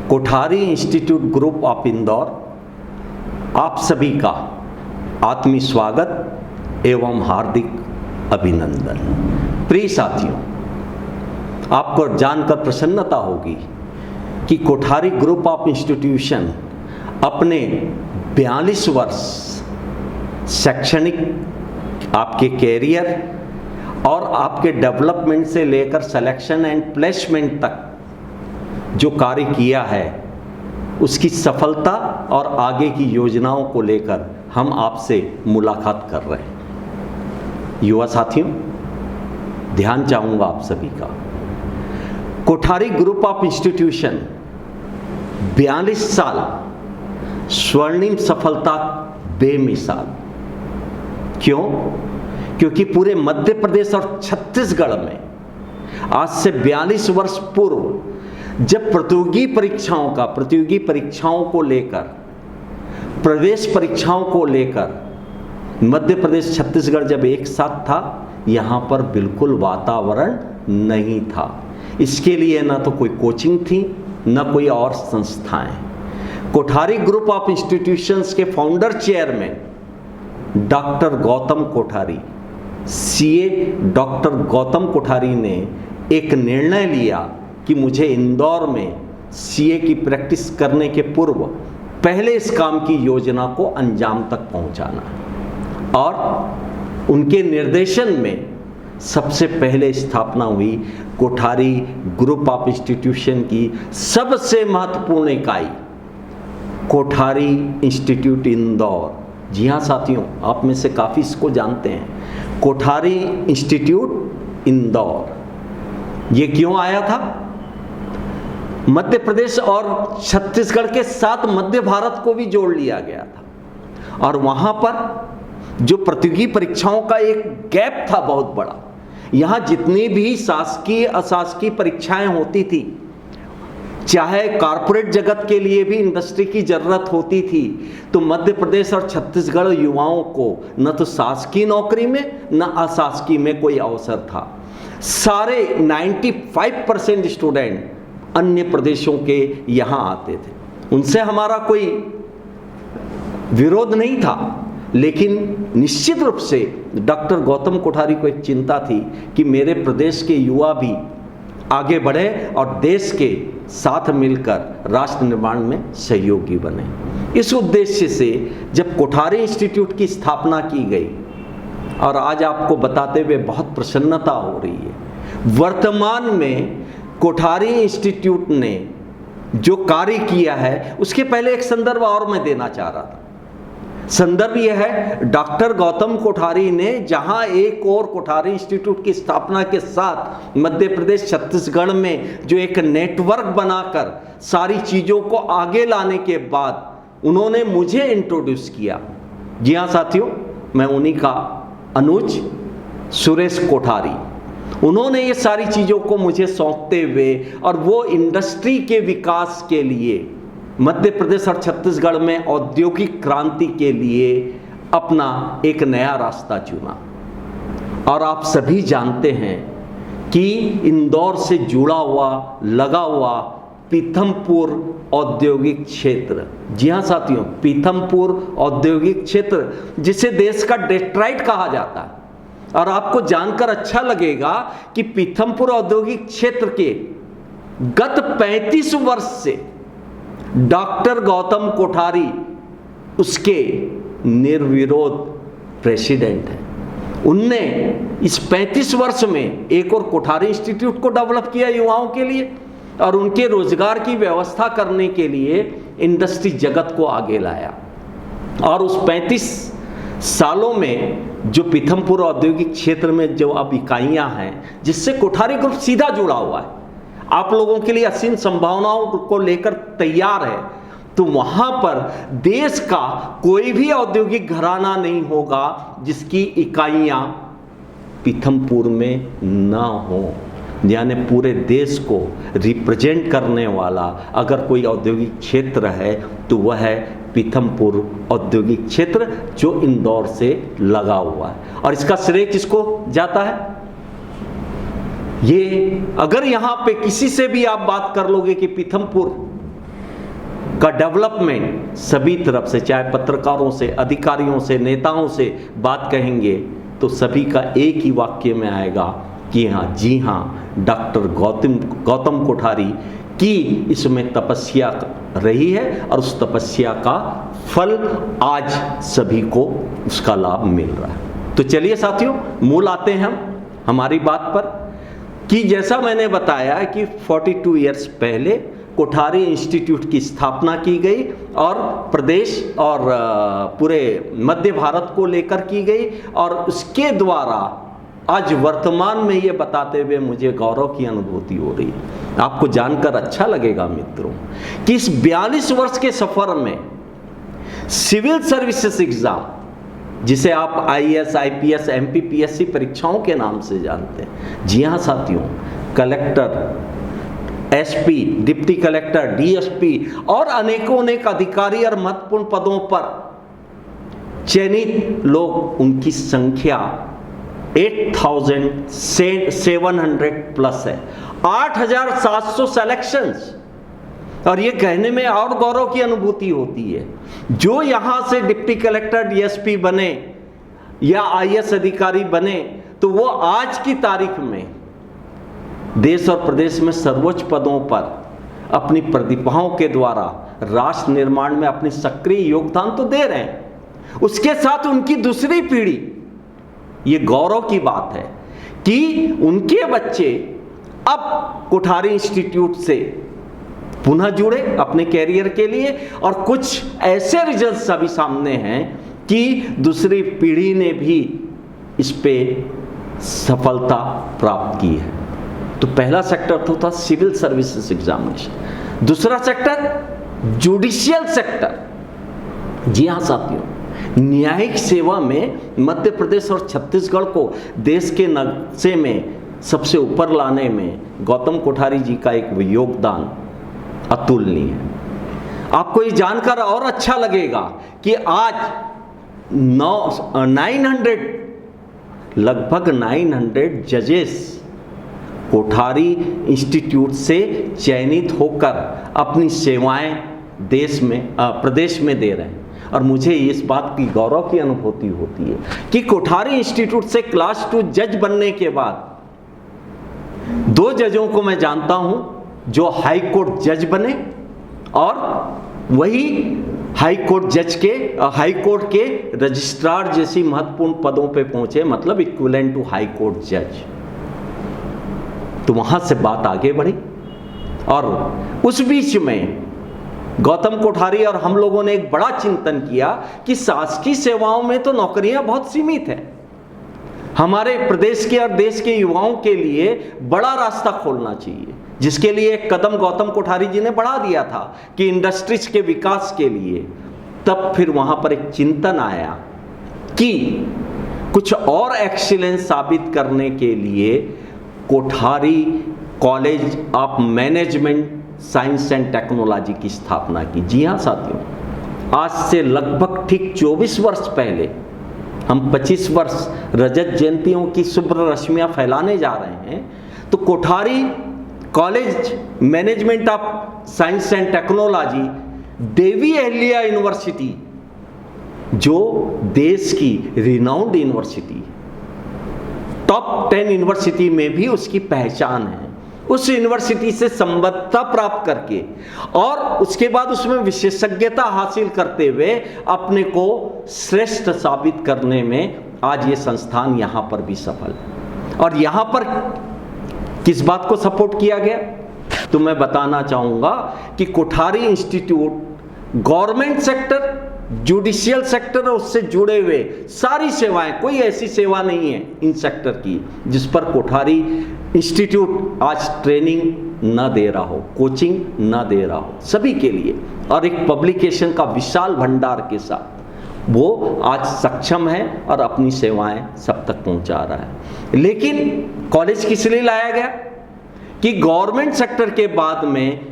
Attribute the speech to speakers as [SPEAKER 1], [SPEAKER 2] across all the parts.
[SPEAKER 1] Kothari institute group of Indore आप सभी का आत्मीय स्वागत एवं हार्दिक अभिनंदन। प्रिय साथियों, आपको जानकर प्रसन्नता होगी कि कोठारी ग्रुप ऑफ इंस्टीट्यूशन अपने 42 वर्ष शैक्षणिक आपके कैरियर और आपके डेवलपमेंट से लेकर सिलेक्शन एंड प्लेसमेंट तक जो कार्य किया है उसकी सफलता और आगे की योजनाओं को लेकर हम आपसे मुलाकात कर रहे हैं। युवा साथियों, ध्यान चाहूँगा आप सभी का। कोठारी ग्रुप ऑफ इंस्टीट्यूशन 42 साल स्वर्णिम सफलता बेमिसाल। क्यों? क्योंकि पूरे मध्य प्रदेश और छत्तीसगढ़ में आज से 42 वर्ष पूर्व जब प्रतियोगी परीक्षाओं को लेकर, प्रवेश परीक्षाओं को लेकर मध्य प्रदेश छत्तीसगढ़ जब एक साथ था, यहाँ पर बिल्कुल वातावरण नहीं था। इसके लिए ना तो कोई कोचिंग थी, ना कोई और संस्थाएं। कोठारी ग्रुप ऑफ इंस्टीट्यूशंस के founder chairman doctor Gautam Kothari, CA doctor Gautam Kothari ने एक निर्णय लिया कि मुझे इंदौर में सीए की प्रैक्टिस करने के पूर्व पहले इस काम की योजना को अंजाम तक पहुंचाना है। और उनके निर्देशन में सबसे पहले स्थापना हुई कोठारी ग्रुप ऑफ इंस्टीट्यूशन की सबसे महत्वपूर्ण इकाई कोठारी इंस्टीट्यूट इंदौर। जी हाँ साथियों, आप में से काफ़ी इसको जानते हैं। कोठारी इंस्टीट्यूट इंदौर ये क्यों आया था? मध्य प्रदेश और छत्तीसगढ़ के साथ मध्य भारत को भी जोड़ लिया गया था और वहाँ पर जो प्रतियोगी परीक्षाओं का एक गैप था बहुत बड़ा। यहाँ जितनी भी शासकीय अशासकीय परीक्षाएं होती थी, चाहे कॉरपोरेट जगत के लिए भी इंडस्ट्री की जरूरत होती थी, तो मध्य प्रदेश और छत्तीसगढ़ युवाओं को न तो शासकीय नौकरी में न अशासकीय में कोई अवसर था। सारे 95% स्टूडेंट अन्य प्रदेशों के यहाँ आते थे। उनसे हमारा कोई विरोध नहीं था, लेकिन निश्चित रूप से डॉक्टर गौतम कोठारी को एक चिंता थी कि मेरे प्रदेश के युवा भी आगे बढ़े और देश के साथ मिलकर राष्ट्र निर्माण में सहयोगी बने। इस उद्देश्य से जब कोठारी इंस्टीट्यूट की स्थापना की गई, और आज आपको बताते हुए बहुत प्रसन्नता हो रही है, वर्तमान में कोठारी इंस्टीट्यूट ने जो कार्य किया है उसके पहले एक संदर्भ और मैं देना चाह रहा था। संदर्भ यह है, डॉक्टर गौतम कोठारी ने जहां एक और कोठारी इंस्टीट्यूट की स्थापना के साथ मध्य प्रदेश छत्तीसगढ़ में जो एक नेटवर्क बनाकर सारी चीज़ों को आगे लाने के बाद उन्होंने मुझे इंट्रोड्यूस किया। जी हाँ साथियों, मैं उन्हीं का अनुज सुरेश कोठारी। उन्होंने ये सारी चीज़ों को मुझे सौंपते हुए और वो इंडस्ट्री के विकास के लिए मध्य प्रदेश और छत्तीसगढ़ में औद्योगिक क्रांति के लिए अपना एक नया रास्ता चुना। और आप सभी जानते हैं कि इंदौर से जुड़ा हुआ लगा हुआ पीथमपुर औद्योगिक क्षेत्र, जी हाँ साथियों, पीथमपुर औद्योगिक क्षेत्र जिसे देश का डेट्राइट कहा जाता है। और आपको जानकर अच्छा लगेगा कि पीथमपुर औद्योगिक क्षेत्र के गत 35 वर्ष से डॉक्टर गौतम कोठारी उसके निर्विरोध प्रेसिडेंट हैं। उनने इस 35 वर्ष में एक और कोठारी इंस्टीट्यूट को डेवलप किया युवाओं के लिए और उनके रोजगार की व्यवस्था करने के लिए इंडस्ट्री जगत को आगे लाया। और उस 35 सालों में जो पीथमपुर औद्योगिक क्षेत्र में जो अब इकाइयां हैं जिससे कोठारी ग्रुप सीधा जुड़ा हुआ है, आप लोगों के लिए असीम संभावनाओं को लेकर तैयार है, तो वहां पर देश का कोई भी औद्योगिक घराना नहीं होगा जिसकी इकाइयां पीथमपुर में ना हो। यानी पूरे देश को रिप्रेजेंट करने वाला अगर कोई औद्योगिक क्षेत्र है तो वह है पीथमपुर औद्योगिक क्षेत्र जो इंदौर से लगा हुआ है। और इसका श्रेय किसको जाता है? ये अगर यहाँ पे किसी से भी आप बात कर लोगे कि पीथमपुर का डेवलपमेंट सभी तरफ से, चाहे पत्रकारों से, अधिकारियों से, नेताओं से बात कहेंगे तो सभी का एक ही वाक्य में आएगा कि हाँ, जी हाँ, डॉक्टर गौतम कोठारी की इसमें तपस्या रही है और उस तपस्या का फल आज सभी को उसका लाभ मिल रहा है। तो चलिए साथियों, मूल आते हैं हम हमारी बात पर कि जैसा मैंने बताया कि 42 इयर्स पहले कोठारी इंस्टीट्यूट की स्थापना की गई और प्रदेश और पूरे मध्य भारत को लेकर की गई, और उसके द्वारा आज वर्तमान में ये बताते हुए मुझे गौरव की अनुभूति हो रही है। आपको जानकर अच्छा लगेगा मित्रों कि इस 42 वर्ष के सफर में सिविल सर्विसेज एग्जाम, जिसे आप आईएएस, आईपीएस, एमपीपीएससी परीक्षाओं के नाम से जानते हैं, जी हाँ साथियों, collector, SP, deputy collector, DSP और अनेक अधिकारी और महत्वपूर्ण पदों पर चयनित लोग, उनकी संख्या 8,700 प्लस है। 8,700 सिलेक्शंस, और ये कहने में और गौरव की अनुभूति होती है, जो यहां से डिप्टी कलेक्टर, डीएसपी बने या आईएएस अधिकारी बने तो वो आज की तारीख में देश और प्रदेश में सर्वोच्च पदों पर अपनी प्रतिभाओं के द्वारा राष्ट्र निर्माण में अपनी सक्रिय योगदान तो दे रहे हैं, उसके साथ उनकी दूसरी पीढ़ी, ये गौरव की बात है कि उनके बच्चे अब कोठारी इंस्टीट्यूट से पुनः जुड़े अपने कैरियर के लिए, और कुछ ऐसे रिजल्ट्स अभी सामने हैं कि दूसरी पीढ़ी ने भी इस पे सफलता प्राप्त की है। तो पहला सेक्टर तो था सिविल सर्विसेज एग्जामिनेशन, दूसरा सेक्टर जुडिशियल सेक्टर। जी हाँ साथियों, न्यायिक सेवा में मध्य प्रदेश और छत्तीसगढ़ को देश के नक्शे में सबसे ऊपर लाने में गौतम कोठारी जी का एक योगदान अतुलनीय है। आपको ये जानकर और अच्छा लगेगा कि आज 900 जजेस कोठारी इंस्टीट्यूट से चयनित होकर अपनी सेवाएं देश में, प्रदेश में दे रहे हैं, और मुझे इस बात की गौरव की अनुभूति होती है कि कोठारी इंस्टीट्यूट से क्लास 2 जज बनने के बाद 2 जजों को मैं जानता हूं जो हाई कोर्ट जज बने, और वही हाई कोर्ट के रजिस्ट्रार जैसी महत्वपूर्ण पदों पे पहुंचे, मतलब इक्विवेलेंट टू हाई कोर्ट जज। तो वहां से बात आगे बढ़ी, और उस बीच में गौतम कोठारी और हम लोगों ने एक बड़ा चिंतन किया कि शासकीय सेवाओं में तो नौकरियां बहुत सीमित हैं, हमारे प्रदेश के और देश के युवाओं के लिए बड़ा रास्ता खोलना चाहिए, जिसके लिए एक कदम गौतम कोठारी जी ने बढ़ा दिया था कि इंडस्ट्रीज के विकास के लिए। तब फिर वहां पर एक चिंतन आया कि कुछ और एक्सीलेंस साबित करने के लिए Kothari college of management science and technology की स्थापना की। जी हाँ साथियों, आज से लगभग ठीक 24 वर्ष पहले हम 25 वर्ष रजत जयंतियों की शुभ रश्मियां फैलाने जा रहे हैं, तो Kothari college management of science and technology Devi Ahilya university, जो देश की रिनाउंड यूनिवर्सिटी, टॉप 10 यूनिवर्सिटी में भी उसकी पहचान है, उस यूनिवर्सिटी से संबद्धता प्राप्त करके और उसके बाद उसमें विशेषज्ञता हासिल करते हुए अपने को श्रेष्ठ साबित करने में आज ये संस्थान यहाँ पर भी सफल है। और यहाँ पर किस बात को सपोर्ट किया गया, तो मैं बताना चाहूँगा कि Kothari institute government sector, judicial sector और उससे जुड़े हुए सारी सेवाएं, कोई ऐसी सेवा नहीं है इन सेक्टर की जिस पर कोठारी इंस्टीट्यूट आज ट्रेनिंग न दे रहा हो, कोचिंग न दे रहा हो, सभी के लिए, और एक पब्लिकेशन का विशाल भंडार के साथ वो आज सक्षम है और अपनी सेवाएं सब तक पहुंचा रहा है। लेकिन कॉलेज किस लिए लाया गया कि गवर्नमेंट सेक्टर के बाद में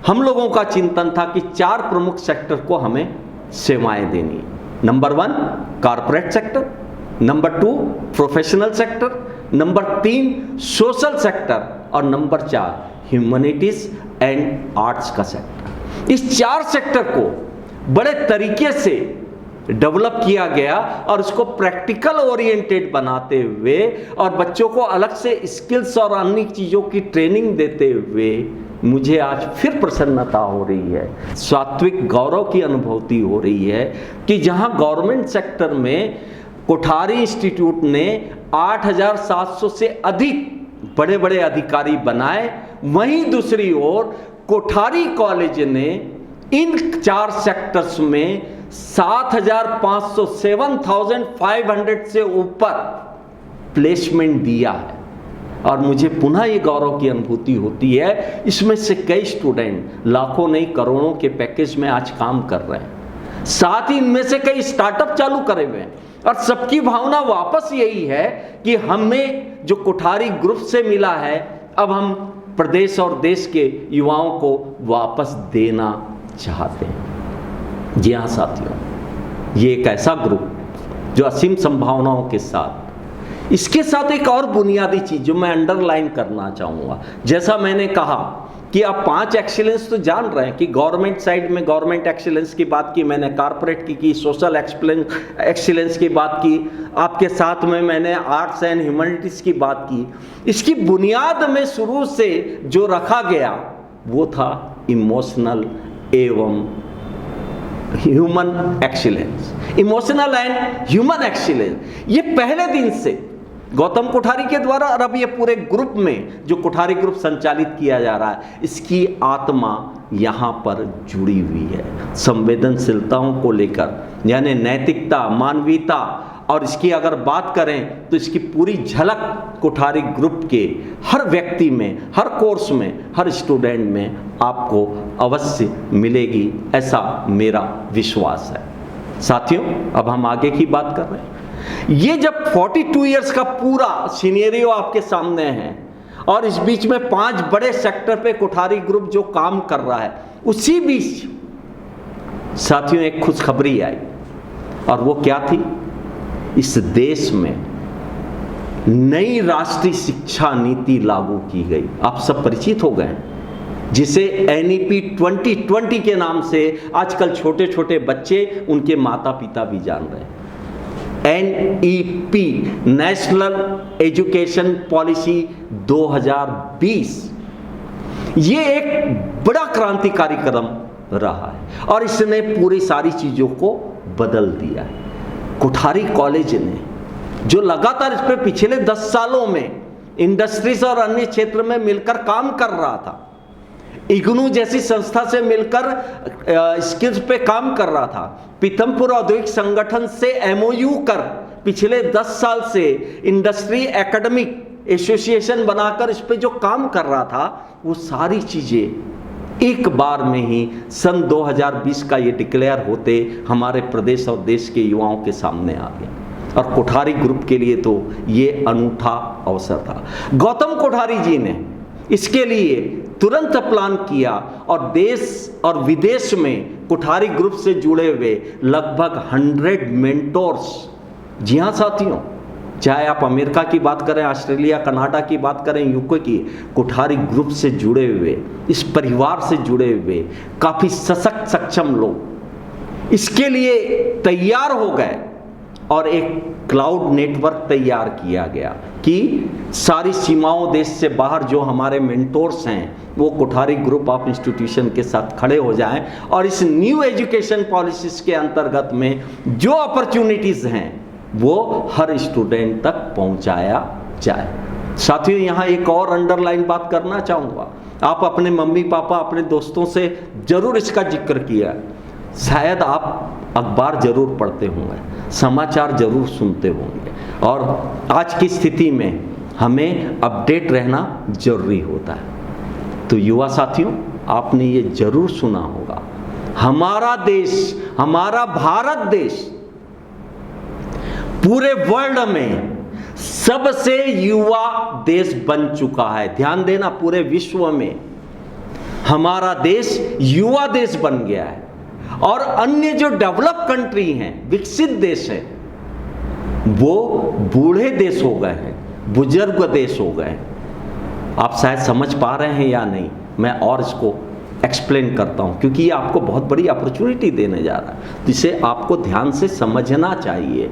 [SPEAKER 1] हम लोगों का चिंतन था कि 4 प्रमुख सेक्टर को हमें सेवाएं देनी। Number 1 corporate sector, number 2 professional sector, number 3 social sector और नंबर 4 ह्यूमैनिटीज एंड आर्ट्स का सेक्टर। इस 4 सेक्टर को बड़े तरीके से डेवलप किया गया और उसको प्रैक्टिकल ओरिएंटेड बनाते हुए और बच्चों को अलग से स्किल्स और अन्य चीज़ों की ट्रेनिंग देते हुए मुझे आज फिर प्रसन्नता हो रही है, सात्विक गौरव की अनुभूति हो रही है कि जहां गवर्नमेंट सेक्टर में कोठारी इंस्टीट्यूट ने 8,700 से अधिक बड़े बड़े अधिकारी बनाए, वहीं दूसरी ओर कोठारी कॉलेज ने इन 4 सेक्टर्स में 7,500 7,500 से ऊपर प्लेसमेंट दिया है। और मुझे पुनः ये गौरव की अनुभूति होती है, इसमें से कई स्टूडेंट लाखों नहीं करोड़ों के पैकेज में आज काम कर रहे हैं, साथ ही इनमें से कई स्टार्टअप चालू करे हुए हैं और सबकी भावना वापस यही है कि हमें जो कोठारी ग्रुप से मिला है अब हम प्रदेश और देश के युवाओं को वापस देना चाहते हैं। जी हाँ साथियों, ये एक ऐसा ग्रुप जो असीम संभावनाओं के साथ, इसके साथ एक और बुनियादी चीज जो मैं अंडरलाइन करना चाहूँगा, जैसा मैंने कहा कि आप 5 एक्सीलेंस तो जान रहे हैं कि गवर्नमेंट साइड में गवर्नमेंट एक्सीलेंस की बात की मैंने, कारपोरेट की सोशल एक्सीलेंस की बात की, आपके साथ में मैंने आर्ट्स एंड ह्यूमैनिटीज की बात की। इसकी बुनियाद में शुरू से जो रखा गया वो था इमोशनल एवं human excellence, emotional and human excellence. ये पहले दिन से गौतम कोठारी के द्वारा और अब ये पूरे ग्रुप में जो कोठारी ग्रुप संचालित किया जा रहा है, इसकी आत्मा यहाँ पर जुड़ी हुई है संवेदनशीलताओं को लेकर, यानी नैतिकता, मानवीयता। और इसकी अगर बात करें तो इसकी पूरी झलक कोठारी ग्रुप के हर व्यक्ति में, हर कोर्स में, हर स्टूडेंट में आपको अवश्य मिलेगी, ऐसा मेरा विश्वास है। साथियों, अब हम आगे की बात कर रहे हैं। ये जब 42 इयर्स का पूरा सिनेरियो आपके सामने है और इस बीच में 5 बड़े सेक्टर पे कोठारी ग्रुप जो काम कर रहा है, उसी बीच साथियों एक खुशखबरी आई और वो क्या थी? इस देश में नई राष्ट्रीय शिक्षा नीति लागू की गई। आप सब परिचित हो गए, जिसे NEP 2020 के नाम से आजकल छोटे छोटे बच्चे, उनके माता पिता भी जान रहे हैं। NEP नेशनल एजुकेशन पॉलिसी 2020, ये एक बड़ा क्रांतिकारी कदम रहा है और इसने पूरी सारी चीजों को बदल दिया है। कोठारी कॉलेज ने जो लगातार इस पर पिछले 10 सालों में इंडस्ट्रीज और अन्य क्षेत्र में मिलकर काम कर रहा था, इग्नू जैसी संस्था से मिलकर स्किल्स पे काम कर रहा था, पीथमपुर औद्योगिक संगठन से MOU कर पिछले 10 साल से इंडस्ट्री एकेडमिक एसोसिएशन बनाकर इस पे जो काम कर रहा था, वो सारी चीजें एक बार में ही सन 2020 का ये डिक्लेयर होते हमारे प्रदेश और देश के युवाओं के सामने आ गया। और कोठारी ग्रुप के लिए तो ये अनूठा अवसर था। गौतम कोठारी जी ने इसके लिए तुरंत प्लान किया और देश और विदेश में कोठारी ग्रुप से जुड़े हुए लगभग 100 मेंटोर्स, जी हाँ साथियों, चाहे आप अमेरिका की बात करें, ऑस्ट्रेलिया, कनाडा की बात करें, यूके की, कोठारी ग्रुप से जुड़े हुए, इस परिवार से जुड़े हुए काफ़ी सशक्त सक्षम लोग इसके लिए तैयार हो गए और एक क्लाउड नेटवर्क तैयार किया गया कि सारी सीमाओं देश से बाहर जो हमारे मेंटोर्स हैं वो कोठारी ग्रुप ऑफ इंस्टीट्यूशन के साथ खड़े हो जाएं और इस न्यू एजुकेशन पॉलिसीज के अंतर्गत में जो अपॉर्चुनिटीज़ हैं वो हर स्टूडेंट तक पहुंचाया जाए। साथियों, यहाँ एक और अंडरलाइन बात करना चाहूँगा, आप अपने मम्मी पापा, अपने दोस्तों से जरूर इसका जिक्र किया, शायद आप अखबार जरूर पढ़ते होंगे, समाचार जरूर सुनते होंगे और आज की स्थिति में हमें अपडेट रहना जरूरी होता है। तो युवा साथियों, आपने ये जरूर सुना होगा, हमारा देश, हमारा भारत देश पूरे वर्ल्ड में सबसे युवा देश बन चुका है। ध्यान देना, पूरे विश्व में हमारा देश युवा देश बन गया है और अन्य जो डेवलप कंट्री हैं, विकसित देश हैं, वो बूढ़े देश हो गए हैं, बुजुर्ग देश हो गए हैं। आप शायद समझ पा रहे हैं या नहीं, मैं और इसको एक्सप्लेन करता हूँ, क्योंकि ये आपको बहुत बड़ी अपॉर्चुनिटी देने जा रहा है, तो इसे आपको ध्यान से समझना चाहिए।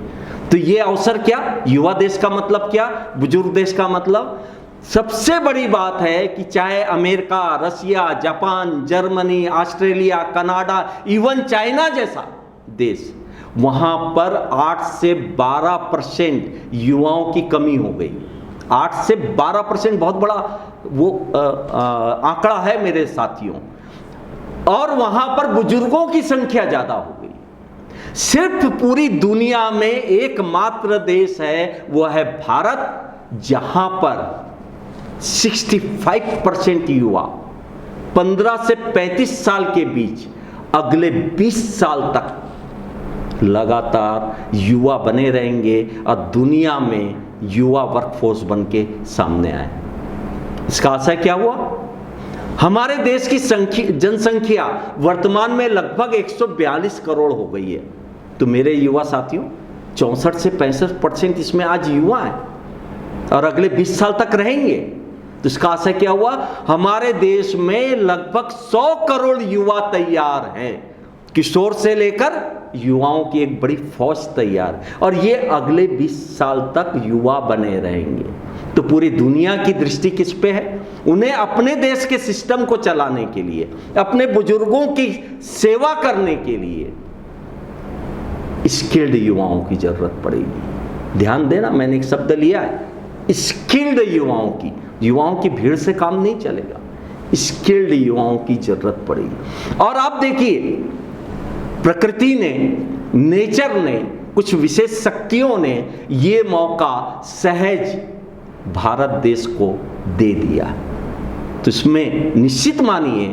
[SPEAKER 1] तो ये अवसर क्या, युवा देश का मतलब क्या, बुजुर्ग देश का मतलब, सबसे बड़ी बात है कि चाहे America, Russia, Japan, Germany, Australia, Canada, even China जैसा देश, वहाँ पर 8 से 12% युवाओं की कमी हो गई। 8 से 12% बहुत बड़ा वो आंकड़ा है मेरे साथियों। और वहाँ पर बुजुर्गों की संख्या ज़्यादा हो गई। सिर्फ पूरी दुनिया में एकमात्र देश है, वो है भारत, जहाँ पर 65% युवा 15 से 35 साल के बीच अगले 20 साल तक लगातार युवा बने रहेंगे और दुनिया में युवा वर्कफोर्स बन के सामने आए। इसका असर क्या हुआ, हमारे देश की जनसंख्या वर्तमान में लगभग 142 करोड़ हो गई है। तो मेरे युवा साथियों, 64 से 65% इसमें आज युवा हैं और अगले 20 साल तक रहेंगे। तो इसका असर क्या हुआ, हमारे देश में लगभग 100 करोड़ युवा तैयार हैं। किशोर से लेकर युवाओं की एक बड़ी फौज तैयार, और ये अगले 20 साल तक युवा बने रहेंगे। तो पूरी दुनिया की दृष्टि किस पे है, उन्हें अपने देश के सिस्टम को चलाने के लिए, अपने बुजुर्गों की सेवा करने के लिए स्किल्ड युवाओं की जरूरत पड़ेगी। ध्यान देना, मैंने एक शब्द लिया है, स्किल्ड युवाओं की भीड़ से काम नहीं चलेगा, स्किल्ड युवाओं की जरूरत पड़ेगी। और आप देखिए, प्रकृति ने, नेचर ने, कुछ विशेष शक्तियों ने ये मौका सहज भारत देश को दे दिया। तो इसमें निश्चित मानिए,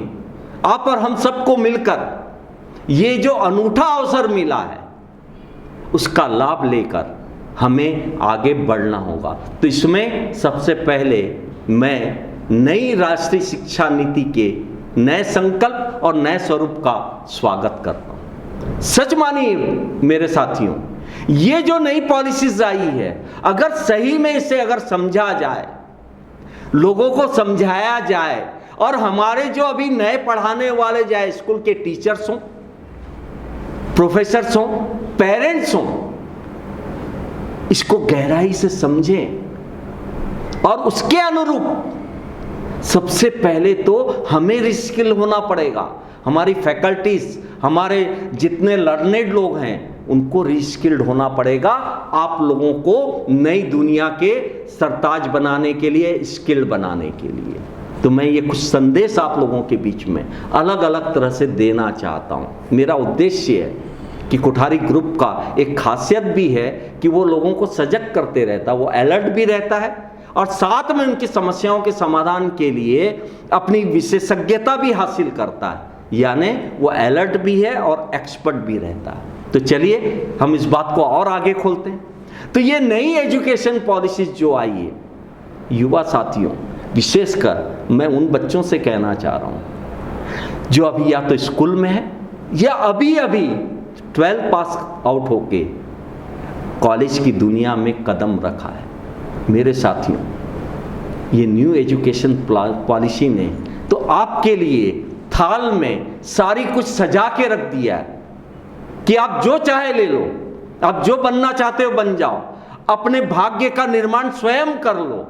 [SPEAKER 1] आप और हम सबको मिलकर ये जो अनूठा अवसर मिला है, उसका लाभ लेकर हमें आगे बढ़ना होगा। तो इसमें सबसे पहले मैं नई राष्ट्रीय शिक्षा नीति के नए संकल्प और नए स्वरूप का स्वागत करता हूं। सच मानिए मेरे साथियों, ये जो नई पॉलिसीज आई है, अगर सही में इसे अगर समझा जाए, लोगों को समझाया जाए, और हमारे जो अभी नए पढ़ाने वाले, चाहे स्कूल के टीचर्स हों, प्रोफेसर्स हों, पेरेंट्स हों, इसको गहराई से समझें और उसके अनुरूप सबसे पहले तो हमें रिस्किल होना पड़ेगा। हमारी फैकल्टीज, हमारे जितने लर्नेड लोग हैं, उनको रिस्किल्ड होना पड़ेगा, आप लोगों को नई दुनिया के सरताज बनाने के लिए, स्किल्ड बनाने के लिए। तो मैं ये कुछ संदेश आप लोगों के बीच में अलग अलग तरह से देना चाहता हूँ। मेरा उद्देश्य है कि कोठारी ग्रुप का एक खासियत भी है कि वो लोगों को सजग करते रहता है, वो अलर्ट भी रहता है और साथ में उनकी समस्याओं के समाधान के लिए अपनी विशेषज्ञता भी हासिल करता है, यानी वो अलर्ट भी है और एक्सपर्ट भी रहता है। तो चलिए हम इस बात को और आगे खोलते हैं। तो ये नई एजुकेशन पॉलिसीज जो आई है, युवा साथियों, विशेषकर मैं उन बच्चों से कहना चाह रहा हूँ जो अभी या तो स्कूल में है या अभी 12 पास आउट होके कॉलेज की दुनिया में कदम रखा है। मेरे साथियों, ये न्यू एजुकेशन पॉलिसी ने तो आपके लिए थाल में सारी कुछ सजा के रख दिया है कि आप जो चाहे ले लो, आप जो बनना चाहते हो बन जाओ, अपने भाग्य का निर्माण स्वयं कर लो।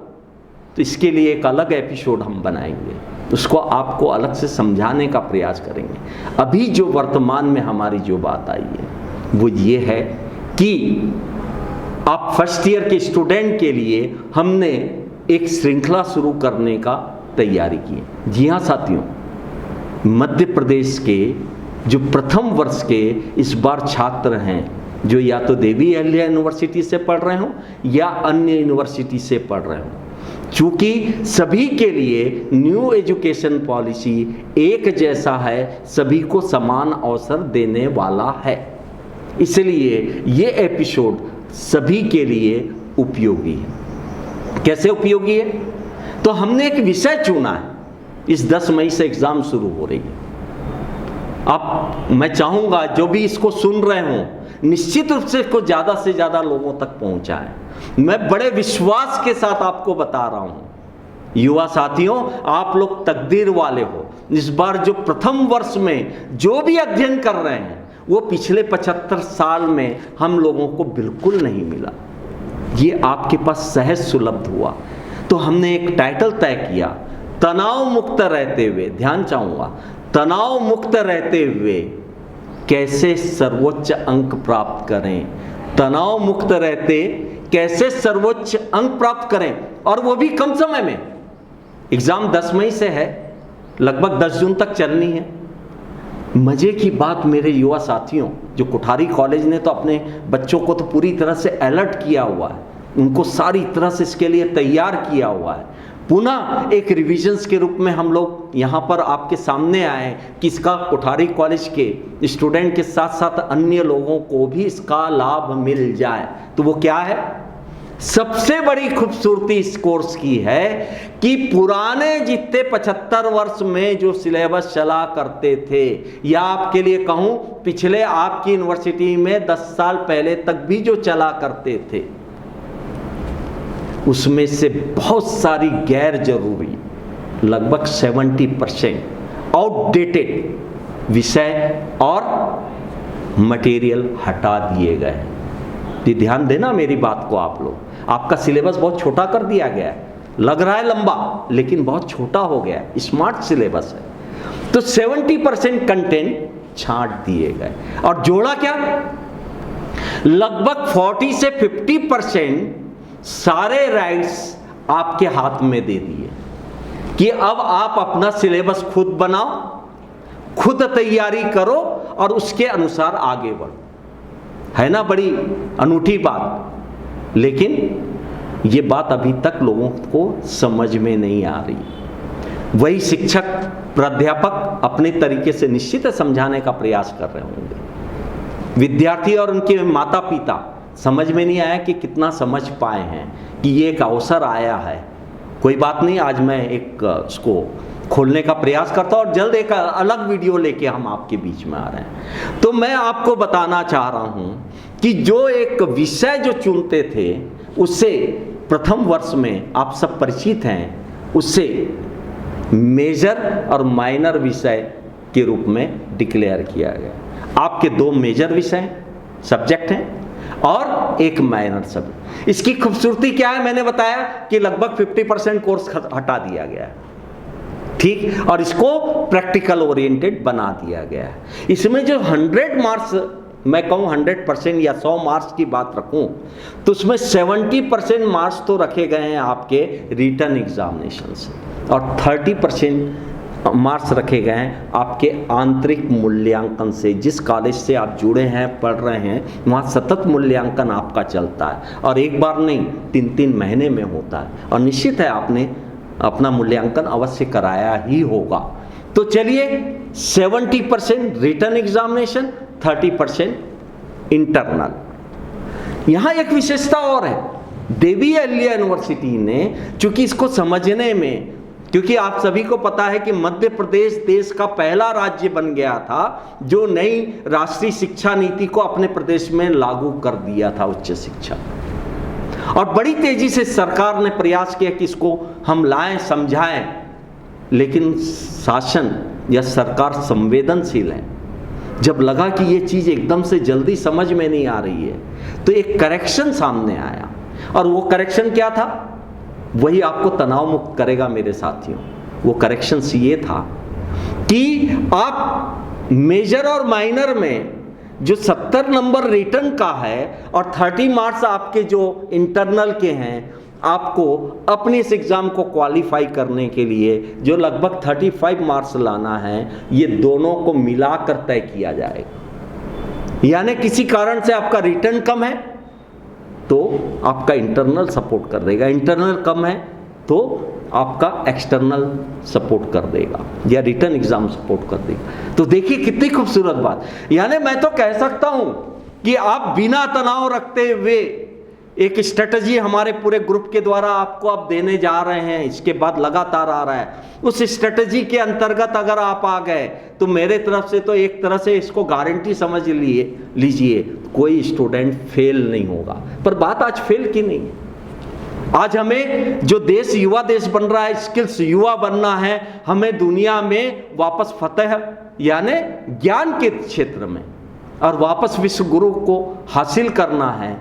[SPEAKER 1] तो इसके लिए एक अलग एपिसोड हम बनाएंगे, उसको आपको अलग से समझाने का प्रयास करेंगे। अभी जो वर्तमान में हमारी जो बात आई है वो ये है कि आप फर्स्ट ईयर के स्टूडेंट के लिए हमने एक श्रृंखला शुरू करने का तैयारी की है। जी हाँ साथियों, मध्य प्रदेश के जो प्रथम वर्ष के इस बार छात्र हैं, जो या तो देवी अहिल्या यूनिवर्सिटी से पढ़ रहे हों या अन्य यूनिवर्सिटी से पढ़ रहे हों, चूँकि सभी के लिए न्यू एजुकेशन पॉलिसी एक जैसा है, सभी को समान अवसर देने वाला है, इसलिए ये एपिसोड सभी के लिए उपयोगी है। कैसे उपयोगी है? तो हमने एक विषय चुना है। इस 10 मई से एग्ज़ाम शुरू हो रही है। अब मैं चाहूँगा जो भी इसको सुन रहे हों, निश्चित रूप से इसको ज़्यादा से ज़्यादा लोगों तक पहुँचाएं। मैं बड़े विश्वास के साथ आपको बता रहा हूँ, युवा साथियों, आप लोग तकदीर वाले हो, इस बार जो प्रथम वर्ष में जो भी अध्ययन कर रहे हैं वो पिछले 75 साल में हम लोगों को बिल्कुल नहीं मिला। ये आपके पास सहज सुलभ हुआ। तो हमने एक टाइटल तय किया, तनाव मुक्त रहते हुए, ध्यान चाहूँगा, तनाव मुक्त रहते हुए कैसे सर्वोच्च अंक प्राप्त करें, तनाव मुक्त रहते कैसे सर्वोच्च अंक प्राप्त करें, और वो भी कम समय में। एग्जाम 10 मई से है, लगभग 10 जून तक चलनी है। मजे की बात मेरे युवा साथियों, जो कोठारी कॉलेज ने तो अपने बच्चों को तो पूरी तरह से अलर्ट किया हुआ है, उनको सारी तरह से इसके लिए तैयार किया हुआ है। पुनः एक रिविजन्स के रूप में हम लोग यहाँ पर आपके सामने आए कि इसका कोठारी कॉलेज के स्टूडेंट के साथ साथ अन्य लोगों को भी इसका लाभ मिल जाए। तो वो क्या है? सबसे बड़ी खूबसूरती इस कोर्स की है कि पुराने जितने 75 वर्ष में जो सिलेबस चला करते थे, या आपके लिए कहूँ पिछले आपकी यूनिवर्सिटी में 10 साल पहले तक भी जो चला करते थे, उसमें से बहुत सारी गैर जरूरी, लगभग 70% आउटडेटेड विषय और मटेरियल हटा दिए गए। ये ध्यान देना मेरी बात को आप लोग। आपका सिलेबस बहुत छोटा कर दिया गया है, लग रहा है लंबा लेकिन बहुत छोटा हो गया है, स्मार्ट सिलेबस है। तो 70% कंटेंट छांट दिए गए और जोड़ा क्या, लगभग 40 से 50% सारे राइट्स आपके हाथ में दे दिए कि अब आप अपना सिलेबस खुद बनाओ, खुद तैयारी करो और उसके अनुसार आगे बढ़ो। है ना बड़ी अनूठी बात? लेकिन ये बात अभी तक लोगों को समझ में नहीं आ रही। वही शिक्षक प्राध्यापक अपने तरीके से निश्चित समझाने का प्रयास कर रहे होंगे, विद्यार्थी और उनके माता पिता समझ में नहीं आया कि कितना समझ पाए हैं कि ये एक अवसर आया है। कोई बात नहीं, आज मैं एक उसको खोलने का प्रयास करता हूं और जल्द एक अलग वीडियो लेके हम आपके बीच में आ रहे हैं। तो मैं आपको बताना चाह रहा हूं कि जो एक विषय जो चुनते थे उससे प्रथम वर्ष में आप सब परिचित हैं, उससे मेजर और माइनर विषय के रूप में डिक्लेयर किया गया। आपके 2 मेजर विषय सब्जेक्ट हैं और एक माइनर सब्जेक्ट। इसकी खूबसूरती क्या है, मैंने बताया कि लगभग 50% कोर्स हटा दिया गया है, ठीक, और इसको प्रैक्टिकल ओरिएंटेड बना दिया गया है। इसमें जो 100 मार्क्स, मैं कहूँ 100% या 100 मार्क्स की बात रखूं तो उसमें 70% मार्क्स तो रखे गए हैं आपके रिटन एग्जामिनेशन से और 30% मार्क्स रखे गए हैं आपके आंतरिक मूल्यांकन से। जिस कॉलेज से आप जुड़े हैं, पढ़ रहे हैं, वहाँ सतत मूल्यांकन आपका चलता है और एक बार नहीं 3-3 महीने में होता है और निश्चित है आपने अपना मूल्यांकन अवश्य कराया ही होगा। तो चलिए 70% रिटन एग्जामिनेशन, 30% इंटरनल। यहाँ एक विशेषता और है, देवी अहिल्या यूनिवर्सिटी ने, चूंकि इसको समझने में, क्योंकि आप सभी को पता है कि मध्य प्रदेश देश का पहला राज्य बन गया था जो नई राष्ट्रीय शिक्षा नीति को अपने प्रदेश में लागू कर दिया था, उच्च शिक्षा, और बड़ी तेजी से सरकार ने प्रयास किया कि इसको हम लाएं, समझाएं, लेकिन शासन या सरकार संवेदनशील है। जब लगा कि ये चीज़ एकदम से जल्दी समझ में नहीं आ रही है तो एक करेक्शन सामने आया, और वो करेक्शन क्या था, वही आपको तनाव मुक्त करेगा मेरे साथियों। वो करेक्शन ये था कि आप मेजर और माइनर में जो 70 नंबर रिटन का है और 30 मार्क्स आपके जो इंटरनल के हैं, आपको अपने इस एग्ज़ाम को क्वालिफाई करने के लिए जो लगभग 35 मार्क्स लाना है, ये दोनों को मिलाकर तय किया जाएगा। यानी किसी कारण से आपका रिटन कम है तो आपका इंटरनल सपोर्ट कर देगा, इंटरनल कम है तो आपका एक्सटर्नल सपोर्ट कर देगा या रिटन एग्जाम सपोर्ट कर देगा। तो देखिए कितनी खूबसूरत बात। यानी मैं तो कह सकता हूं कि आप बिना तनाव रखते हुए एक स्ट्रेटजी हमारे पूरे ग्रुप के द्वारा आपको आप देने जा रहे हैं, इसके बाद लगातार आ रहा है, उस स्ट्रेटजी के अंतर्गत अगर आप आ गए तो मेरे तरफ से तो एक तरह से इसको गारंटी समझ लीजिए कोई स्टूडेंट फेल नहीं होगा। पर बात आज फेल की नहीं, आज हमें जो देश युवा देश बन रहा है, स्किल्स युवा बनना है, हमें दुनिया में वापस फतेह यानी ज्ञान के क्षेत्र में और वापस विश्व गुरु को हासिल करना है।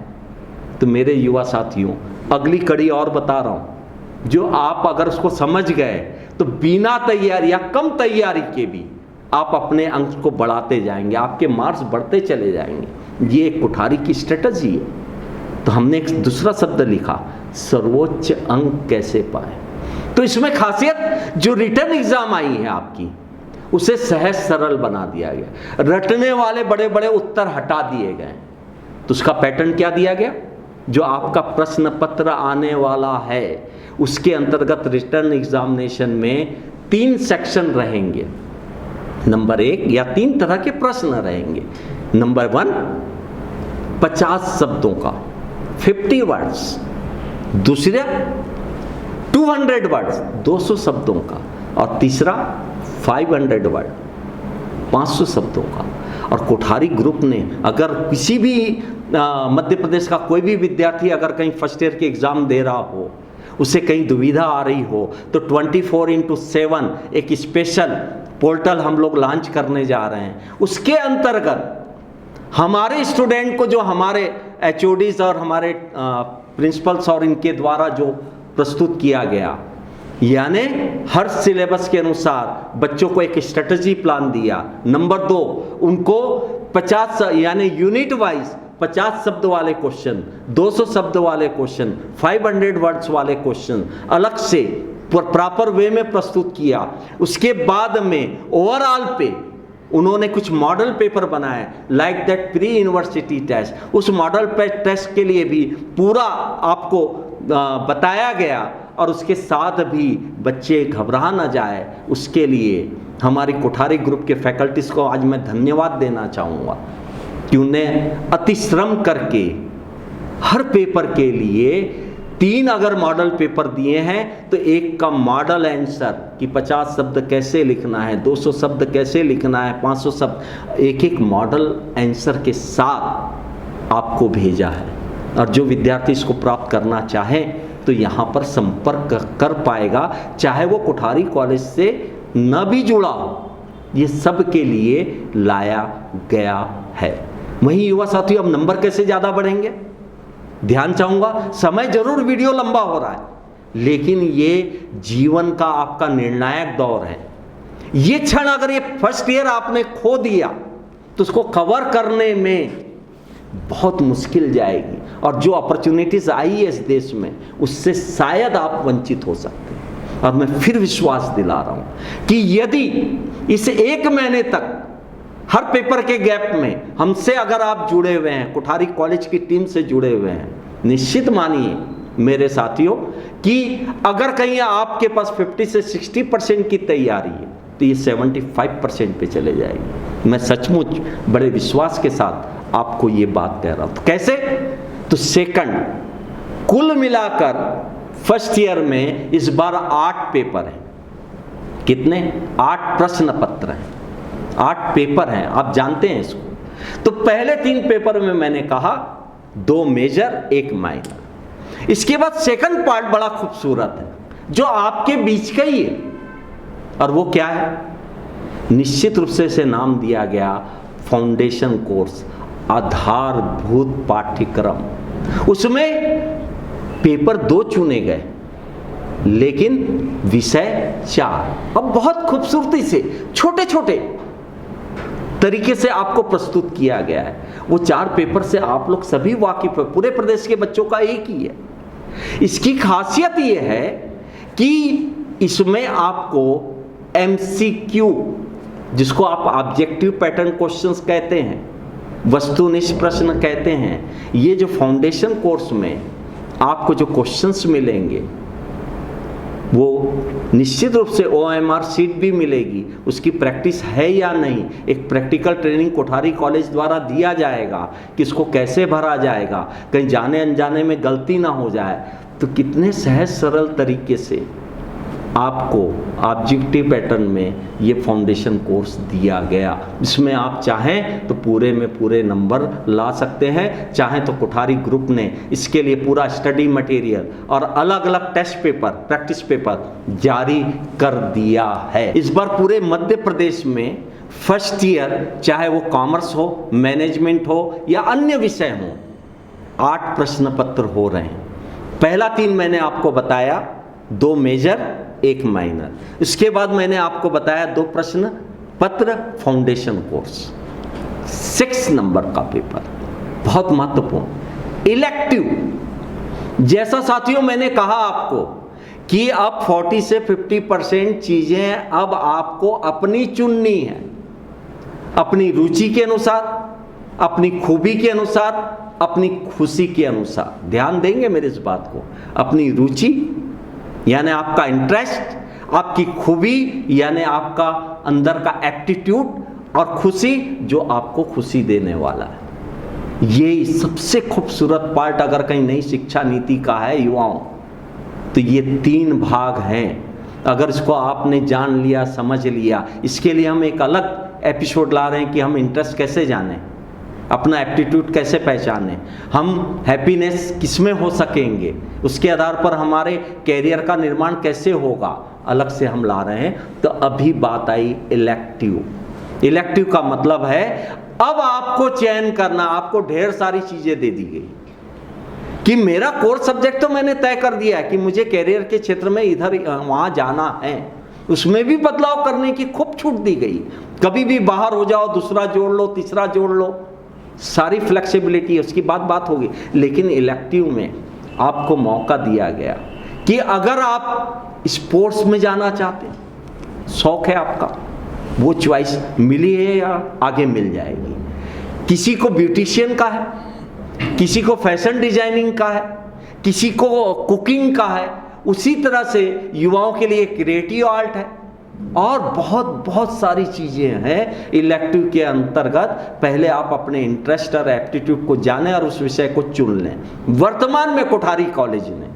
[SPEAKER 1] तो मेरे युवा साथियों, अगली कड़ी और बता रहा हूं, जो आप अगर उसको समझ गए तो बिना तैयारी या कम तैयारी के भी आप अपने अंक को बढ़ाते जाएंगे, आपके मार्क्स बढ़ते चले जाएंगे। ये एक कुठारी की स्ट्रेटजी है। तो हमने एक दूसरा शब्द लिखा, सर्वोच्च अंक कैसे पाए। तो इसमें खासियत जो रिटर्न एग्जाम आई है आपकी, उसे सहज सरल बना दिया गया, रटने वाले बड़े बड़े उत्तर हटा दिए गए। तो उसका पैटर्न क्या दिया गया, जो आपका प्रश्न पत्र आने वाला है उसके अंतर्गत रिटर्न एग्जामिनेशन में 3 सेक्शन रहेंगे। नंबर 1 या 3 तरह के प्रश्न रहेंगे। नंबर 1 50 शब्दों का 50 वर्ड्स, दूसरा 200 वर्ड्स 200 शब्दों का, और तीसरा 500 वर्ड 500 शब्दों का। और कोठारी ग्रुप ने अगर किसी भी मध्य प्रदेश का कोई भी विद्यार्थी अगर कहीं फर्स्ट ईयर के एग्जाम दे रहा हो, उसे कहीं दुविधा आ रही हो, तो 24x7 एक स्पेशल पोर्टल हम लोग लॉन्च करने जा रहे हैं। उसके अंतर्गत हमारे स्टूडेंट को, जो हमारे एचओडीज और हमारे प्रिंसिपल्स और इनके द्वारा जो प्रस्तुत किया गया, यानी हर सिलेबस के अनुसार बच्चों को एक स्ट्रेटजी प्लान दिया। नंबर 2, उनको 50 यानी यूनिट वाइज 50 शब्द वाले क्वेश्चन, 200 शब्द वाले क्वेश्चन, 500 वर्ड्स वाले क्वेश्चन अलग से प्रॉपर वे में प्रस्तुत किया। उसके बाद में ओवरऑल पे उन्होंने कुछ मॉडल पेपर बनाए, like that pre university test. उस मॉडल पे टेस्ट के लिए भी पूरा आपको बताया गया, और उसके साथ भी बच्चे घबरा ना जाए, उसके लिए हमारी कोठारी ग्रुप के फैकल्टीज को आज मैं धन्यवाद देना चाहूँगा कि उन्हें अति श्रम करके हर पेपर के लिए 3 अगर मॉडल पेपर दिए हैं तो एक का मॉडल आंसर कि 50 शब्द कैसे लिखना है, 200 शब्द कैसे लिखना है, 500 शब्द, एक मॉडल आंसर के साथ आपको भेजा है। और जो विद्यार्थी इसको प्राप्त करना चाहें तो यहाँ पर संपर्क कर पाएगा, चाहे वो कोठारी कॉलेज से न भी जुड़ा हो, ये सब के लिए लाया गया है। वहीं युवा साथियों, अब नंबर कैसे ज़्यादा बढ़ेंगे, ध्यान चाहूँगा। समय जरूर वीडियो लंबा हो रहा है, लेकिन ये जीवन का आपका निर्णायक दौर है। ये क्षण अगर ये फर्स्ट ईयर आपने खो दिया तो उसको कवर करने में बहुत मुश्किल जाएगी, और जो अपॉर्चुनिटीज आई है इस देश में, उससे शायद आप वंचित हो सकते हैं। और मैं फिर विश्वास दिला रहा हूं कि यदि इस 1 महीने तक हर पेपर के गैप में हमसे अगर आप जुड़े हुए हैं, कोठारी कॉलेज की टीम से जुड़े हुए हैं, निश्चित मानिए मेरे साथियों कि अगर कहीं आपके पास 50 से 60% की तैयारी है तो ये 75% पे चले जाएगी। मैं सचमुच बड़े विश्वास के साथ आपको ये बात कह रहा हूं। तो कैसे, तो सेकंड कुल मिलाकर फर्स्ट ईयर में इस बार 8 पेपर हैं। कितने? 8 प्रश्न पत्र हैं, 8 पेपर हैं, आप जानते हैं इसको। तो पहले 3 पेपर में मैंने कहा 2 मेजर 1 माइनर। इसके बाद सेकंड पार्ट बड़ा खूबसूरत है, जो आपके बीच का ही है, और वो क्या है, निश्चित रूप से इसे नाम दिया गया फाउंडेशन कोर्स, आधारभूत पाठ्यक्रम। उसमें पेपर 2 चुने गए, लेकिन विषय 4। अब बहुत खूबसूरती से छोटे छोटे तरीके से आपको प्रस्तुत किया गया है। वो 4 पेपर से आप लोग सभी वाकिफ है, पूरे प्रदेश के बच्चों का एक ही है। इसकी खासियत ये है कि इसमें आपको MCQ, जिसको आप ऑब्जेक्टिव पैटर्न क्वेश्चंस कहते हैं, वस्तुनिष्ठ प्रश्न कहते हैं, ये जो फाउंडेशन कोर्स में आपको जो क्वेश्चंस मिलेंगे वो निश्चित रूप से OMR शीट भी मिलेगी। उसकी प्रैक्टिस है या नहीं, एक प्रैक्टिकल ट्रेनिंग कोठारी कॉलेज द्वारा दिया जाएगा कि इसको कैसे भरा जाएगा, कहीं जाने अनजाने में गलती ना हो जाए। तो कितने सहज सरल तरीके से आपको ऑब्जेक्टिव पैटर्न में ये फाउंडेशन कोर्स दिया गया। इसमें आप चाहें तो पूरे में पूरे नंबर ला सकते हैं, चाहें तो कोठारी ग्रुप ने इसके लिए पूरा स्टडी मटेरियल और अलग अलग टेस्ट पेपर, प्रैक्टिस पेपर जारी कर दिया है। इस बार पूरे मध्य प्रदेश में फर्स्ट ईयर, चाहे वो कॉमर्स हो, मैनेजमेंट हो या अन्य विषय हो, 8 प्रश्न पत्र हो रहे हैं। पहला 3 मैंने आपको बताया, 2 मेजर 1 माइनर। इसके बाद मैंने आपको बताया 2 प्रश्न पत्र फाउंडेशन कोर्स, 6 नंबर का पेपर, बहुत महत्वपूर्ण। इलेक्टिव, जैसा साथियों मैंने कहा आपको कि अब 40 से 50% चीजें अब आपको अपनी चुननी है, अपनी रुचि के अनुसार, अपनी खूबी के अनुसार, अपनी खुशी के अनुसार। ध्यान देंगे मेरे इस बात को। अपनी रुचि यानी आपका इंटरेस्ट, आपकी खूबी यानी आपका अंदर का एप्टीट्यूड, और खुशी जो आपको खुशी देने वाला है। ये सबसे खूबसूरत पार्ट अगर कहीं नई शिक्षा नीति का है युवाओं, तो ये 3 भाग हैं। अगर इसको आपने जान लिया, समझ लिया, इसके लिए हम एक अलग एपिसोड ला रहे हैं कि हम इंटरेस्ट कैसे जानें, अपना एप्टीट्यूड कैसे पहचानें, हम हैप्पीनेस किसमें हो सकेंगे, उसके आधार पर हमारे कैरियर का निर्माण कैसे होगा, अलग से हम ला रहे हैं। तो अभी बात आई इलेक्टिव। इलेक्टिव का मतलब है अब आपको चयन करना, आपको ढेर सारी चीजें दे दी गई कि मेरा कोर सब्जेक्ट तो मैंने तय कर दिया है कि मुझे कैरियर के क्षेत्र में इधर वहां जाना है, उसमें भी बदलाव करने की खूब छूट दी गई। कभी भी बाहर हो जाओ, दूसरा जोड़ लो, तीसरा जोड़ लो, सारी फ्लेक्सिबिलिटी है, उसकी बात होगी। लेकिन इलेक्टिव में आपको मौका दिया गया कि अगर आप स्पोर्ट्स में जाना चाहते हैं, शौक है आपका, वो चॉइस मिली है या आगे मिल जाएगी। किसी को ब्यूटिशियन का है, किसी को फैशन डिजाइनिंग का है, किसी को कुकिंग का है, उसी तरह से युवाओं के लिए क्रिएटिव आर्ट है और बहुत सारी चीजें हैं इलेक्टिव के अंतर्गत। पहले आप अपने इंटरेस्ट और एप्टीट्यूड को जानें और उस विषय को चुन लें। वर्तमान में कोठारी कॉलेज ने,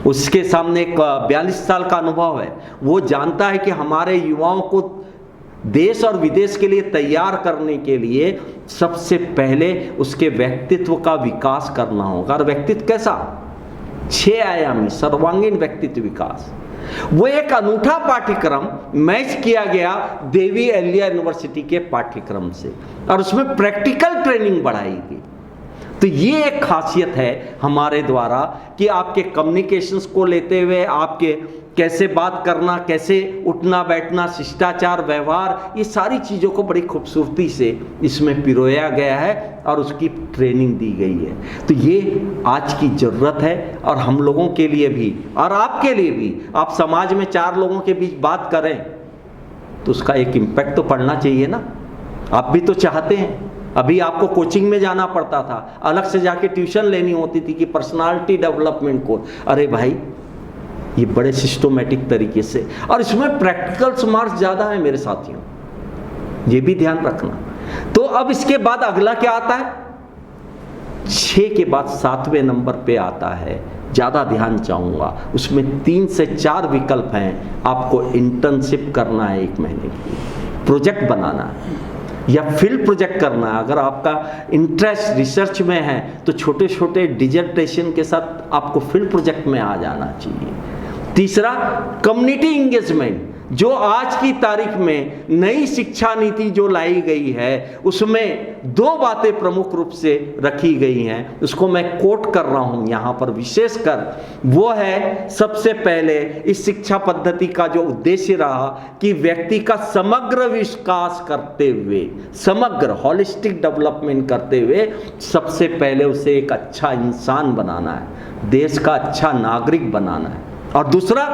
[SPEAKER 1] उसके सामने एक 42 साल का अनुभव है, वो जानता है कि हमारे युवाओं को देश और विदेश के लिए तैयार करने के लिए सबसे पहले उसके व्यक्तित्व का विकास करना होगा। और व्यक्तित्व कैसा? 6 आयामी सर्वांगीण व्यक्तित्व विकास। वो एक अनूठा पाठ्यक्रम मैच किया गया देवी अहिल्या यूनिवर्सिटी के पाठ्यक्रम से और उसमें प्रैक्टिकल ट्रेनिंग बढ़ाई गई। तो ये एक खासियत है हमारे द्वारा कि आपके कम्युनिकेशंस को लेते हुए आपके कैसे बात करना, कैसे उठना बैठना, शिष्टाचार, व्यवहार, ये सारी चीज़ों को बड़ी खूबसूरती से इसमें पिरोया गया है और उसकी ट्रेनिंग दी गई है। तो ये आज की ज़रूरत है और हम लोगों के लिए भी और आपके लिए भी। आप समाज में 4 लोगों के बीच बात करें तो उसका एक इम्पैक्ट तो पड़ना चाहिए ना। आप भी तो चाहते हैं। अभी आपको कोचिंग में जाना पड़ता था, अलग से जाके ट्यूशन लेनी होती थी कि पर्सनालिटी डेवलपमेंट कोर्स। अरे भाई, ये बड़े सिस्टोमेटिक तरीके से, और इसमें प्रैक्टिकल मार्क्स ज़्यादा है मेरे साथियों, ये भी ध्यान रखना। तो अब इसके बाद अगला क्या आता है? 6 के बाद 7वें नंबर पे आता है, ज़्यादा ध्यान चाहूँगा, उसमें 3 से 4 विकल्प हैं। आपको इंटर्नशिप करना है 1 महीने की, प्रोजेक्ट बनाना है या फील्ड प्रोजेक्ट करना है। अगर आपका इंटरेस्ट रिसर्च में है तो छोटे छोटे डिजर्टेशन के साथ आपको फील्ड प्रोजेक्ट में आ जाना चाहिए। तीसरा, कम्युनिटी इंगेजमेंट, जो आज की तारीख में नई शिक्षा नीति जो लाई गई है उसमें 2 बातें प्रमुख रूप से रखी गई हैं, उसको मैं कोट कर रहा हूं यहां पर विशेषकर। वो है, सबसे पहले इस शिक्षा पद्धति का जो उद्देश्य रहा कि व्यक्ति का समग्र विकास करते हुए, समग्र होलिस्टिक डेवलपमेंट करते हुए सबसे पहले उसे एक अच्छा इंसान बनाना है, देश का अच्छा नागरिक बनाना है। और दूसरा,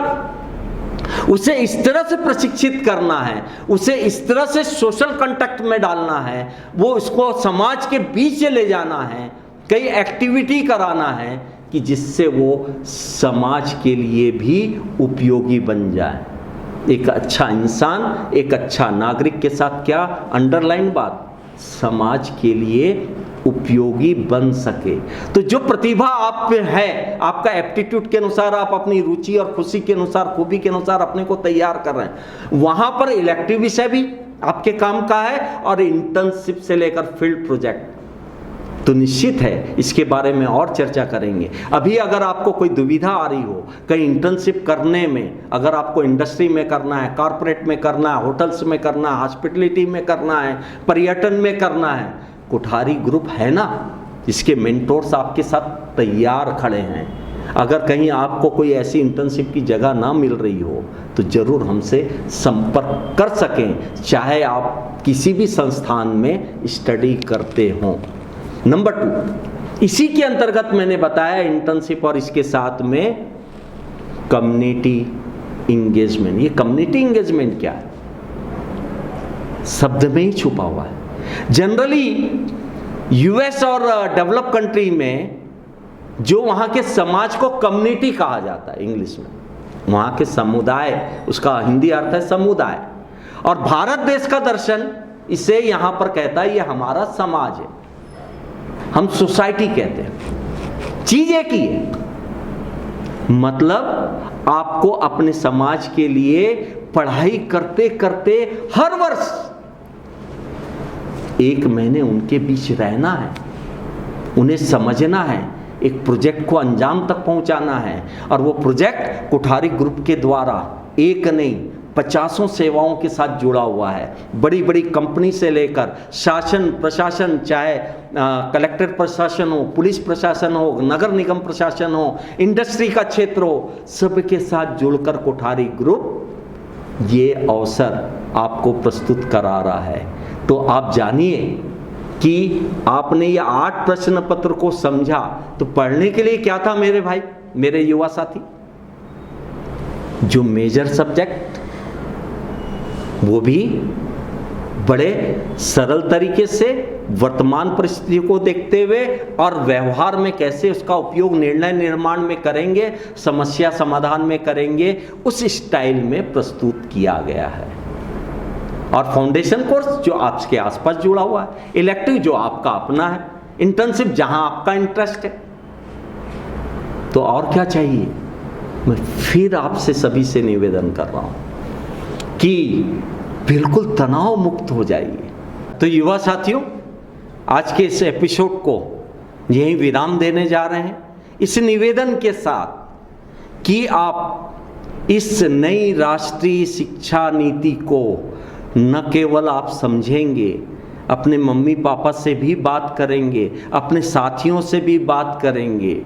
[SPEAKER 1] उसे इस तरह से प्रशिक्षित करना है, उसे इस तरह से सोशल कांटेक्ट में डालना है, वो उसको समाज के बीच ले जाना है, कई एक्टिविटी कराना है कि जिससे वो समाज के लिए भी उपयोगी बन जाए। एक अच्छा इंसान, एक अच्छा नागरिक के साथ क्या अंडरलाइन बात, समाज के लिए उपयोगी बन सके। तो जो प्रतिभा आप में है, आपका एप्टीट्यूड के अनुसार, आप अपनी रुचि और खुशी के अनुसार, खूबी के अनुसार अपने को तैयार कर रहे हैं, वहां पर इलेक्टिव विषय भी आपके काम का है और इंटर्नशिप से लेकर फील्ड प्रोजेक्ट तो निश्चित है इसके बारे में और चर्चा करेंगे। अभी अगर आपको कोई दुविधा आ रही हो कहीं इंटर्नशिप करने में, अगर आपको इंडस्ट्री में करना है, कॉर्पोरेट में करना है, होटल्स में करना है, हॉस्पिटलिटी में करना है, पर्यटन में करना है, कोठारी ग्रुप है ना, इसके मेंटोर्स आपके साथ तैयार खड़े हैं। अगर कहीं आपको कोई ऐसी इंटर्नशिप की जगह ना मिल रही हो तो ज़रूर हमसे संपर्क कर सकें, चाहे आप किसी भी संस्थान में स्टडी करते हों। नंबर 2, इसी के अंतर्गत मैंने बताया इंटर्नशिप और इसके साथ में कम्युनिटी इंगेजमेंट। ये कम्युनिटी इंगेजमेंट क्या है? शब्द में ही छुपा हुआ है। जनरली यूएस और डेवलप कंट्री में जो वहाँ के समाज को कम्युनिटी कहा जाता है इंग्लिश में, वहाँ के समुदाय, उसका हिंदी अर्थ है समुदाय। और भारत देश का दर्शन इसे यहाँ पर कहता है ये हमारा समाज है, हम सोसाइटी कहते हैं। चीज एक ही है, मतलब आपको अपने समाज के लिए पढ़ाई करते करते हर वर्ष 1 महीने उनके बीच रहना है, उन्हें समझना है, एक प्रोजेक्ट को अंजाम तक पहुंचाना है। और वो प्रोजेक्ट कोठारी ग्रुप के द्वारा एक नहीं 50 सेवाओं के साथ जुड़ा हुआ है। बड़ी बड़ी कंपनी से लेकर शासन प्रशासन, चाहे कलेक्टर प्रशासन हो, पुलिस प्रशासन हो, नगर निगम प्रशासन हो, इंडस्ट्री का क्षेत्र हो, सबके साथ जुड़कर कोठारी ग्रुप ये अवसर आपको प्रस्तुत करा रहा है। तो आप जानिए कि आपने ये 8 प्रश्न पत्र को समझा तो पढ़ने के लिए क्या था मेरे भाई, मेरे युवा साथी? जो मेजर सब्जेक्ट वो भी बड़े सरल तरीके से वर्तमान परिस्थितियों को देखते हुए और व्यवहार में कैसे उसका उपयोग निर्णय निर्माण में करेंगे, समस्या समाधान में करेंगे, उस स्टाइल में प्रस्तुत किया गया है। और फाउंडेशन कोर्स जो आपके आसपास जुड़ा हुआ है, इलेक्टिव जो आपका अपना है, इंटर्नशिप जहां आपका इंटरेस्ट है, तो और क्या चाहिए? मैं फिर आपसे सभी से निवेदन कर रहा हूं कि बिल्कुल तनाव मुक्त हो जाइए। तो युवा साथियों, आज के इस एपिसोड को यहीं विराम देने जा रहे हैं, इस निवेदन के साथ कि आप इस नई राष्ट्रीय शिक्षा नीति को न केवल आप समझेंगे, अपने मम्मी पापा से भी बात करेंगे, अपने साथियों से भी बात करेंगे,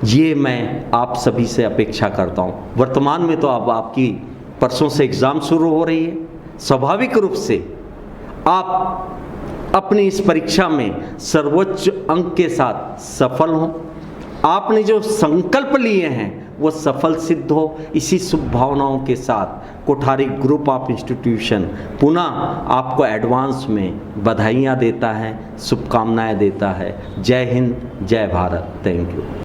[SPEAKER 1] ये मैं आप सभी से अपेक्षा करता हूँ। वर्तमान में तो अब आपकी परसों से एग्ज़ाम शुरू हो रही है, स्वाभाविक रूप से आप अपनी इस परीक्षा में सर्वोच्च अंक के साथ सफल हों। आपने जो संकल्प लिए हैं वो सफल सिद्ध हो, इसी शुभ भावनाओं के साथ कोठारी ग्रुप ऑफ इंस्टीट्यूशन पुनः आपको एडवांस में बधाइयाँ देता है, शुभकामनाएं देता है। जय हिंद, जय भारत। Thank you.